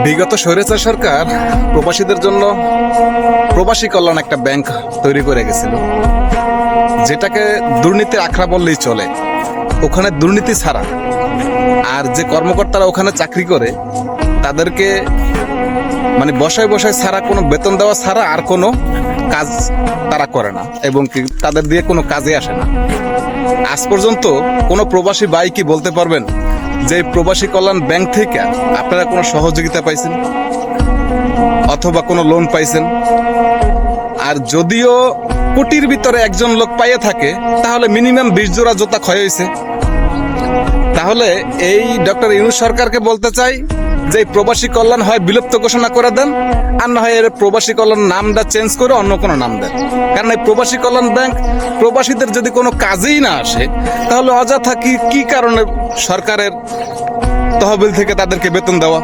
বিগত স্বৈরাচার সরকার প্রবাসীদের জন্য প্রবাসী কল্যাণ একটা ব্যাংক তৈরি করে গেছিল, যেটাকে দুর্নীতির আখড়া বললেই চলে। ওখানে দুর্নীতি ছাড়া আর যে কর্মকর্তারা ওখানে চাকরি করে তাদেরকে মানে বসায় বসায় ছাড়া, কোনো বেতন দেওয়া ছাড়া আর কোনো কাজ তারা করে না, এবং কি তাদের দিয়ে কোনো কাজে আসে না। আজ পর্যন্ত কোনো প্রবাসী ভাই কি বলতে পারবেন যে প্রবাসী কল্যাণ ব্যাংক থেকে আপনারা কোনো সহযোগিতা পাইছেন অথবা কোনো লোন পাইছেন? আর যদিও কোটির ভিতরে একজন লোক পাইয়ে থাকে, তাহলে মিনিমাম 20 জোড়া জুতা ক্ষয় হয়েছে। তাহলে এই ডক্টর ইউনূস সরকারকে বলতে চাই যে প্রবাসী কল্যাণ হয় বিলুপ্ত ঘোষণা করে দেন, আর না হয় এর প্রবাসী কল্যাণ নামটা চেঞ্জ করে অন্য কোনো নাম দেন। কারণ এই প্রবাসী কল্যাণ ব্যাংক প্রবাসীদের যদি কোনো কাজেই না আসে, তাহলে অযথা কি কারণে সরকারের তহবিল থেকে তাদেরকে বেতন দেওয়া?